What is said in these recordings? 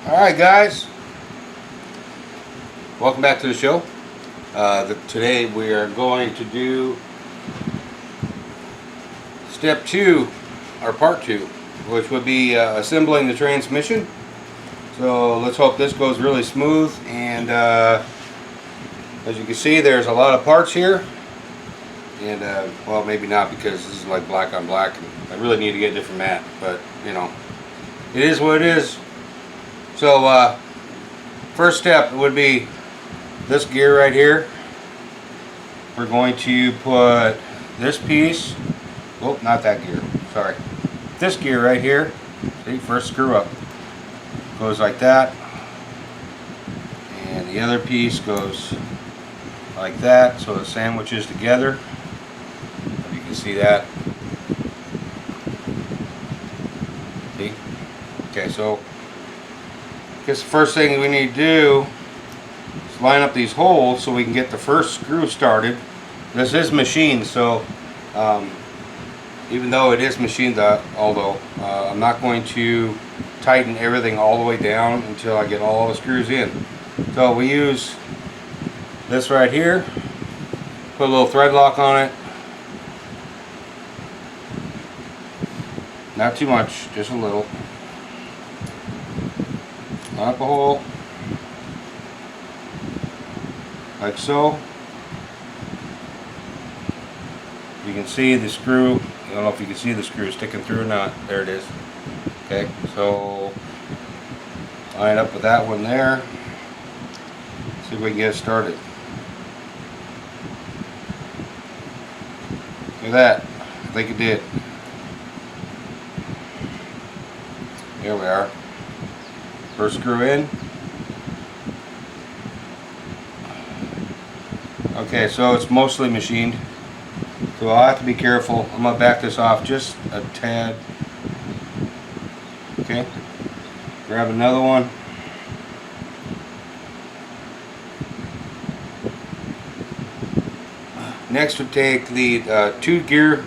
Alright guys, welcome back to the show. Today we are going to do step 2, or part 2, which would be assembling the transmission. So let's hope this goes really smooth, and as you can see there's a lot of parts here, and well, maybe not, because this is like black on black and I really need to get a different mat, but you know, it is what it is. So first step would be this gear right here. We're going to put this piece, oh, not that gear, sorry, this gear right here. See, first screw up goes like that, and the other piece goes like that, so it sandwiches together. You can see that. See? Okay, so I guess the first thing we need to do is line up these holes so we can get the first screw started. This is machined, so even though it is machined, I'm not going to tighten everything all the way down until I get all the screws in. So we use this right here, put a little thread lock on it. Not too much, just a little. Line up a hole, like so. You can see the screw, I don't know if you can see the screw sticking through or not. There it is. Okay, so line up with that one there. See if we can get it started. Look at that. I think it did. There we are. First screw in. Okay, so it's mostly machined, so I'll have to be careful. I'm going to back this off just a tad. Okay, grab another one. Next we take the two gear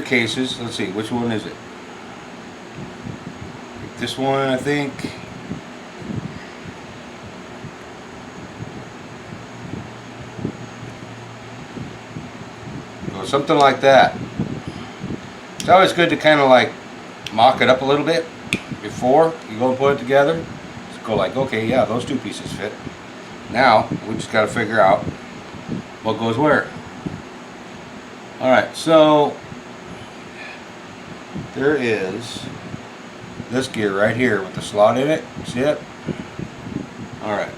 cases. Let's see, which one is it? This one, I think. Or something like that. It's always good to kind of like mock it up a little bit before you go and put it together. Just go like, okay, yeah, those two pieces fit. Now we just got to figure out what goes where. Alright, so there is this gear right here with the slot in it. See it? Alright.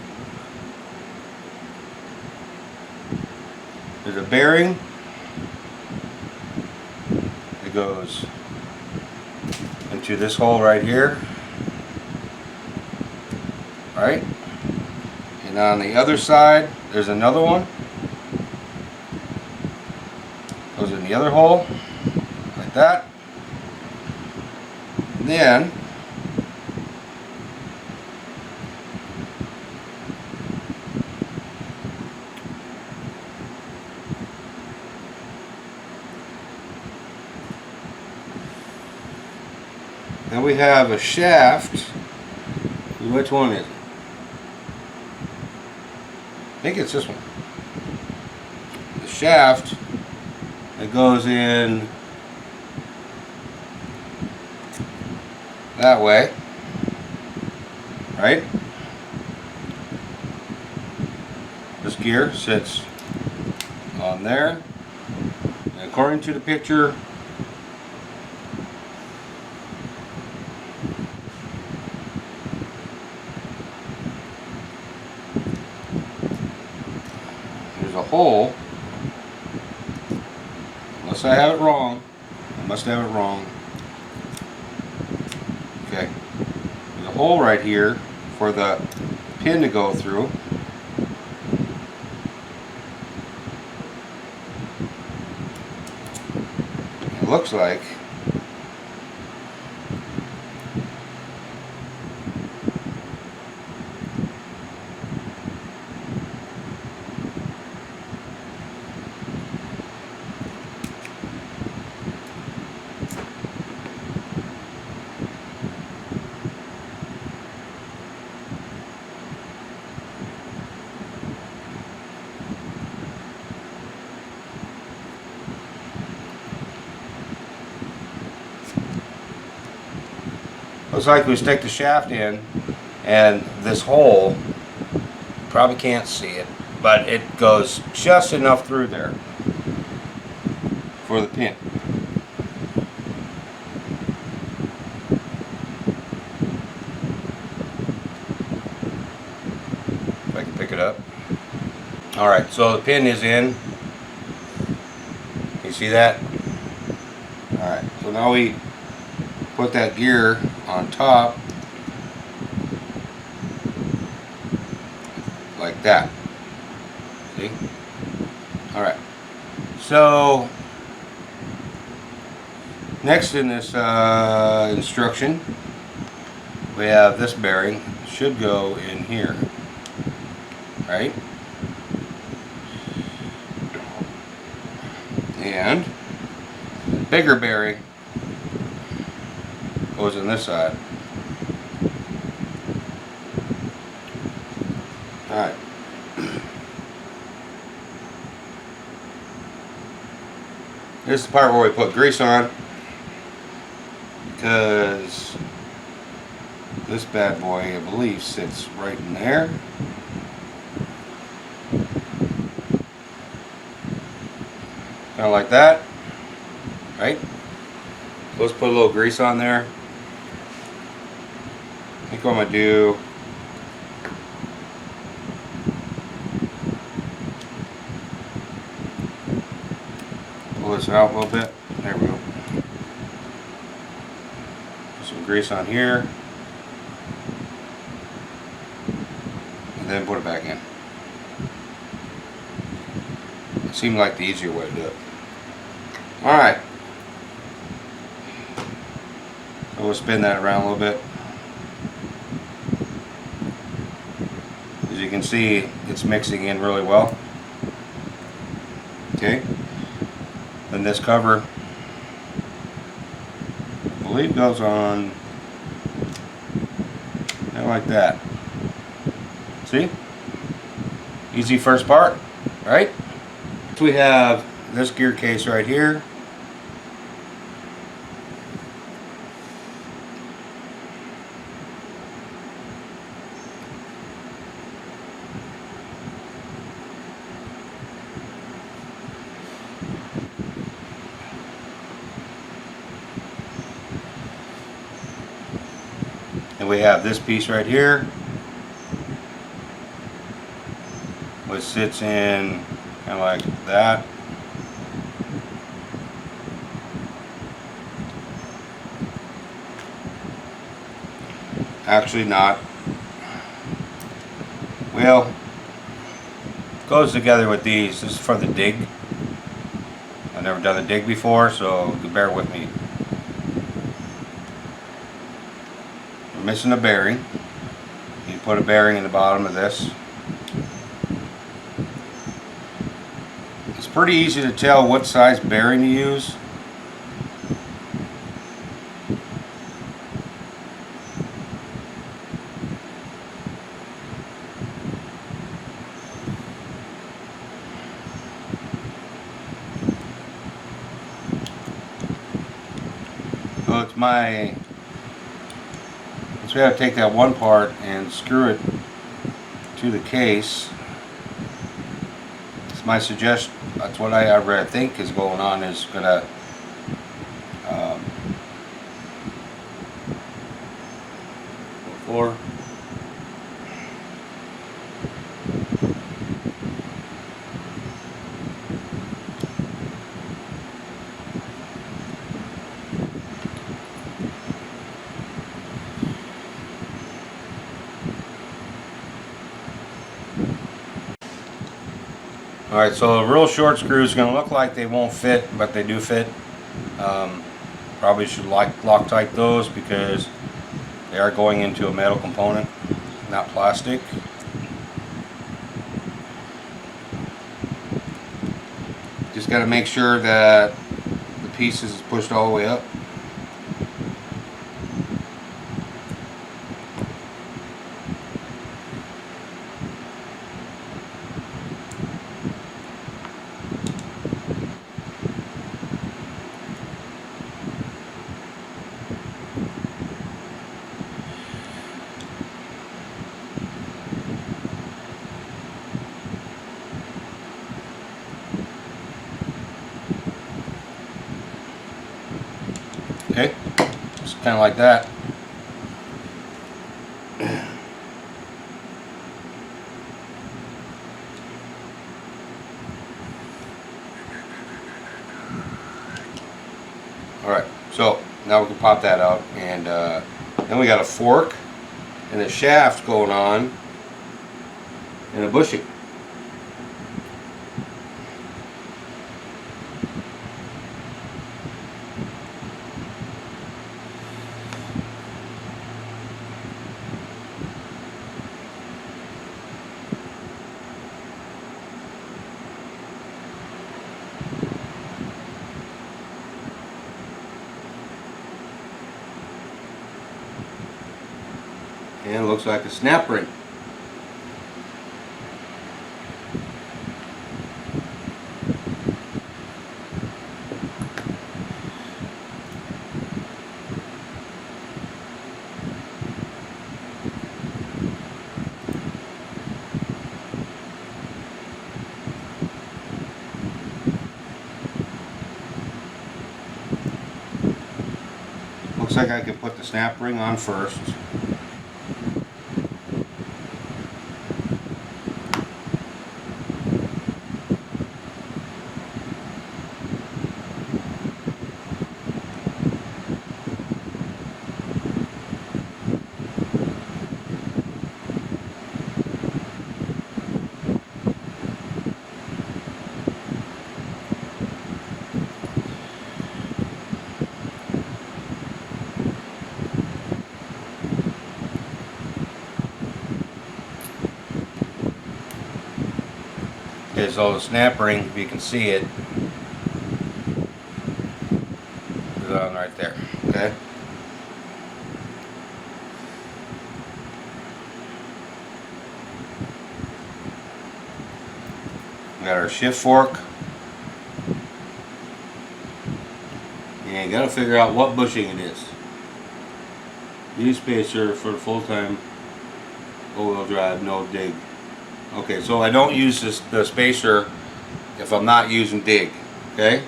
There's a bearing. It goes into this hole right here. Alright. And on the other side, there's another one. Goes in the other hole. Like that. And then we have a shaft. Which one is it? I think it's this one. The shaft that goes in that way, right? This gear sits on there, and according to the picture, there's a hole, unless I have it wrong. I must have it wrong. Okay, there's a hole right here for the pin to go through. It looks like Looks like we stick the shaft in, and this hole, probably can't see it, but it goes just enough through there for the pin. If I can pick it up. Alright, so the pin is in. You see that? Alright, so now we put that gear on top like that. See? Alright. So next in this instruction, we have this bearing. Should go in here. Right? And the bigger bearing goes on this side. Alright. This is the part where we put grease on, because this bad boy, I believe, sits right in there. Kind of like that, right? So let's put a little grease on there. I think what I'm gonna do, pull this out a little bit. There we go. Put some grease on here, and then put it back in. It seemed like the easier way to do it. Alright. So we'll spin that around a little bit. As you can see, it's mixing in really well. Okay. Then this cover, I believe, goes on like that. See? Easy first part, right? So we have this gear case right here. And we have this piece right here, which sits in kind of like that. Actually not. Well, goes together with these. This is for the dig. I've never done the dig before, so bear with me. We're missing a bearing. You put a bearing in the bottom of this. It's pretty easy to tell what size bearing to use. So it's my, so we have to take that one part and screw it to the case. It's my suggestion. That's what I think is going on, is gonna before. Alright, so a real short screw is going to look like they won't fit, but they do fit. Probably should Loctite those, because they are going into a metal component, not plastic. Just got to make sure that the piece is pushed all the way up. Okay, just kind of like that. Alright, so now we can pop that out, and then we got a fork and a shaft going on and a bushing. And it looks like a snap ring. Looks like I could put the snap ring on first. Okay, so the snap ring, if you can see it, is on right there. Okay. We got our shift fork. And you gotta figure out what bushing it is. U-spacer for the full-time all-wheel drive, no dig. Okay, so I don't use the spacer if I'm not using dig. Okay.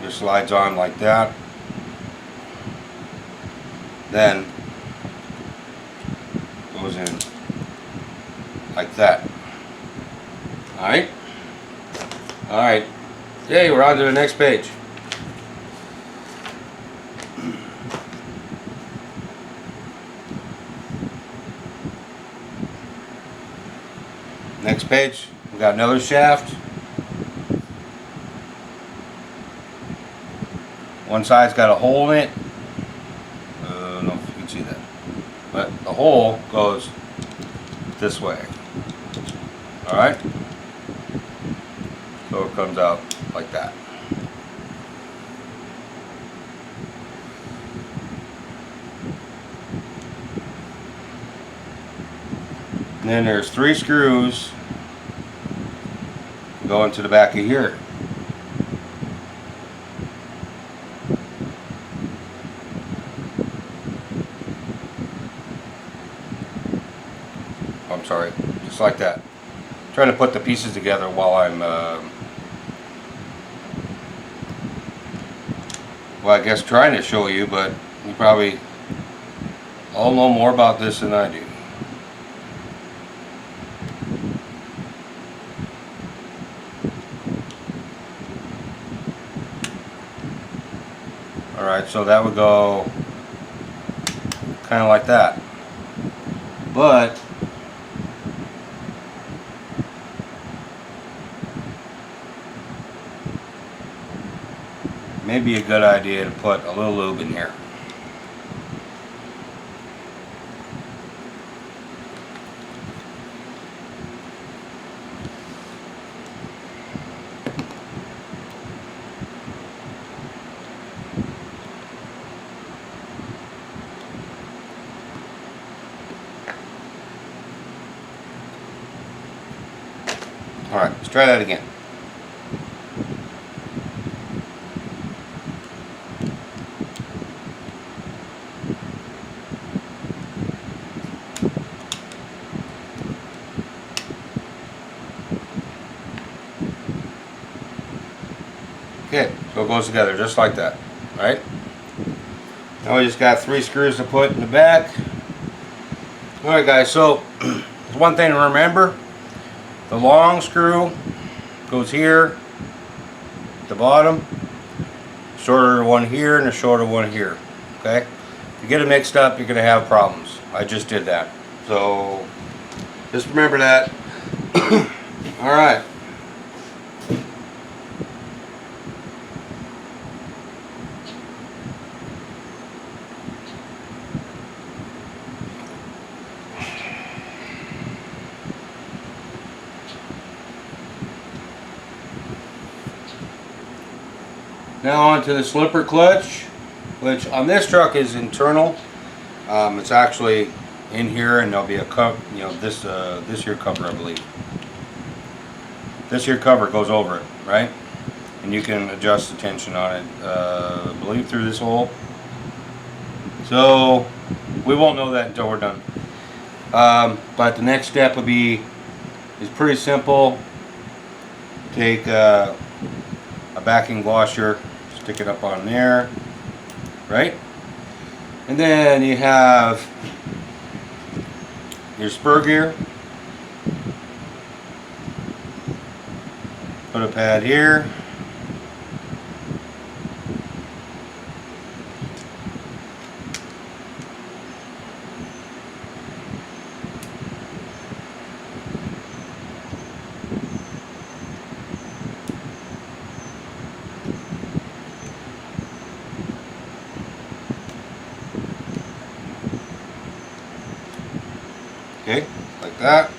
Just slides on like that. Then goes in like that. Alright? Alright. Okay, we're on to the next page. Next page, we got another shaft. One side's got a hole in it. I don't know if you can see that. But the hole goes this way. Alright? So it comes out like that. And then there's 3 screws going to the back of here. I'm sorry, just like that. I'm trying to put the pieces together while I'm, well, I guess trying to show you, but you probably all know more about this than I do. Alright, so that would go kind of like that. But maybe a good idea to put a little lube in here. Alright, let's try that again. Okay, so it goes together just like that, right? Now we just got 3 screws to put in the back. Alright guys, so there's one thing to remember. The long screw goes here at the bottom, shorter one here and a shorter one here. Okay? If you get it mixed up, you're going to have problems. I just did that. So just remember that. Alright. Now on to the slipper clutch, which on this truck is internal. It's actually in here, and there'll be a cup, you know, this here cover, I believe. This here cover goes over it, right? And you can adjust the tension on it, I believe through this hole. So we won't know that until we're done. But the next step would be, is pretty simple. Take a backing washer, stick it up on there, right? And then you have your spur gear. Put a pad here. Okay, like that.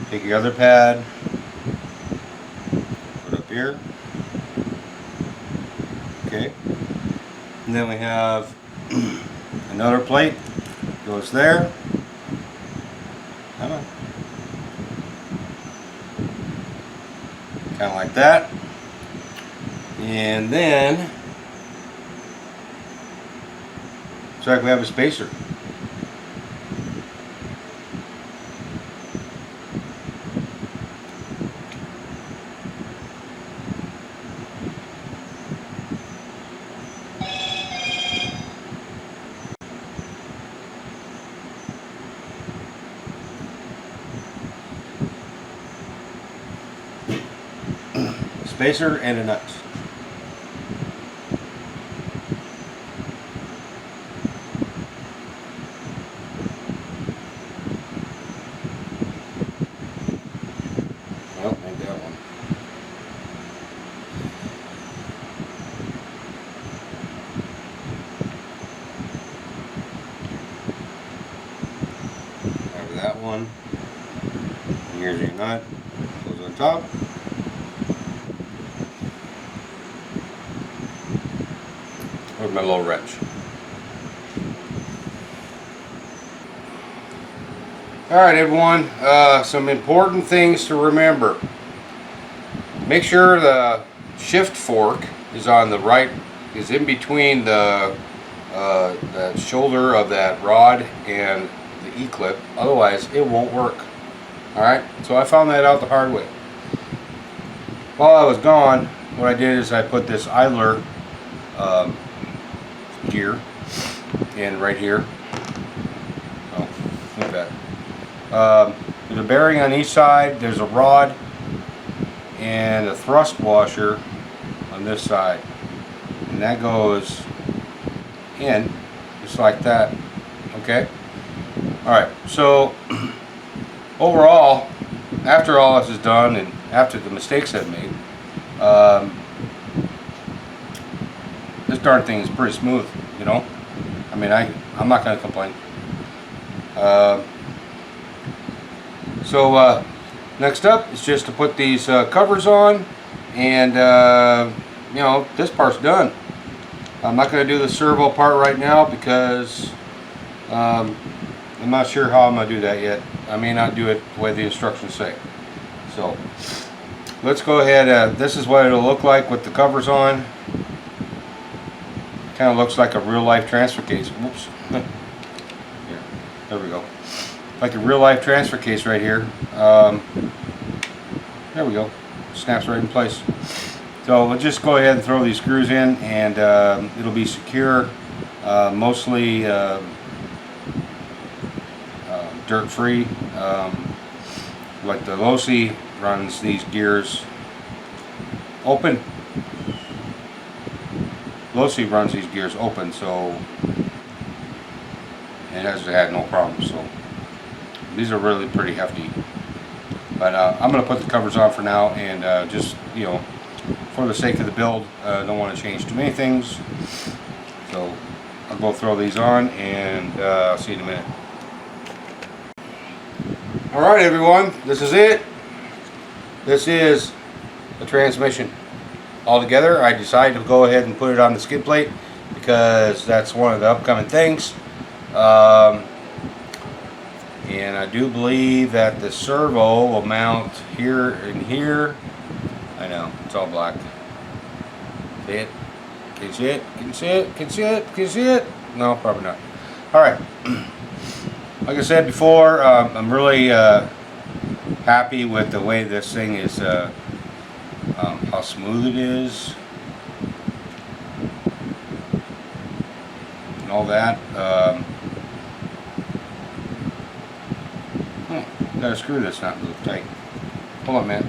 Take your other pad, put up here. Okay, and then we have another plate, goes there. Come on. Kind of like that. And then, looks like we have a spacer. Spacer and a nut. Well, ain't that one. Have that one. And here's your nut. Goes on top. With my little wrench. Alright everyone, some important things to remember. Make sure the shift fork is on the right, is in between the shoulder of that rod and the E-clip, otherwise it won't work. Alright, so I found that out the hard way. While I was gone, what I did is I put this idler gear in right here. Oh, look at that. There's a bearing on each side, there's a rod and a thrust washer on this side, and that goes in just like that. Okay, alright, so overall, after all this is done and after the mistakes I've made, this darn thing is pretty smooth, you know. I mean, I'm not going to complain. So next up is just to put these covers on, and you know, this part's done. I'm not going to do the servo part right now because I'm not sure how I'm going to do that yet. I may not do it the way the instructions say. So let's go ahead. This is what it'll look like with the covers on. Kind of looks like a real life transfer case. Whoops. Here, there we go. Like a real life transfer case right here. There we go. Snaps right in place. So we'll just go ahead and throw these screws in, and it'll be secure, mostly dirt-free. Like the Losi runs these gears open. Losi runs these gears open, so it has had no problem. So these are really pretty hefty. But I'm going to put the covers on for now, and just, you know, for the sake of the build, don't want to change too many things. So I'll go throw these on, and I'll see you in a minute. Alright everyone, this is it. This is the transmission. Altogether, I decided to go ahead and put it on the skid plate because that's one of the upcoming things. And I do believe that the servo will mount here and here. I know, it's all black. See it? Can you see it? Can you see it? Can you see it? Can you see it? No, probably not. Alright. Like I said before, I'm really happy with the way this thing is, how smooth it is, and all that. Got a screw that's not really tight. Hold on a minute.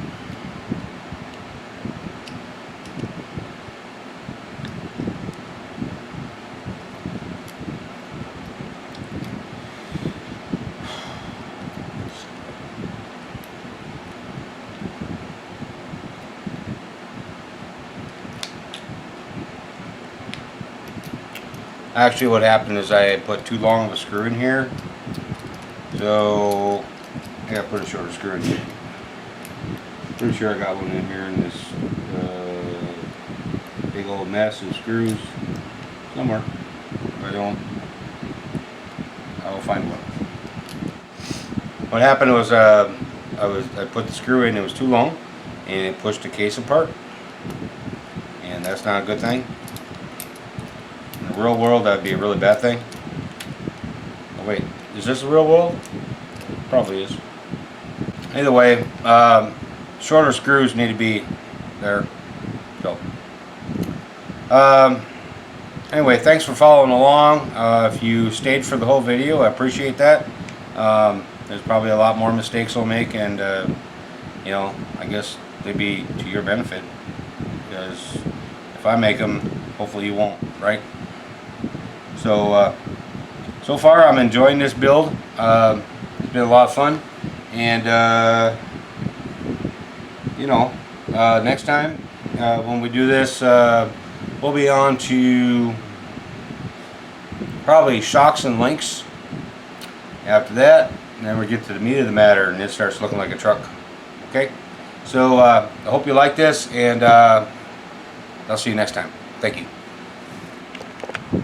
Actually, what happened is I had put too long of a screw in here, so I gotta put a shorter screw in here. Pretty sure I got one in here in this big old mess of screws somewhere. If I don't, I will find one. What happened was I put the screw in, it was too long, and it pushed the case apart, and that's not a good thing. In the real world, that would be a really bad thing. Oh wait, is this the real world? Probably is. Either way, shorter screws need to be there. So, anyway, thanks for following along. If you stayed for the whole video, I appreciate that. There's probably a lot more mistakes I'll make, and you know, I guess they'd be to your benefit, because if I make them, hopefully you won't, right? So, so far I'm enjoying this build. It's been a lot of fun, and you know, next time when we do this, we'll be on to probably shocks and links. After that, then we get to the meat of the matter, and it starts looking like a truck. Okay, so I hope you like this, and I'll see you next time. Thank you.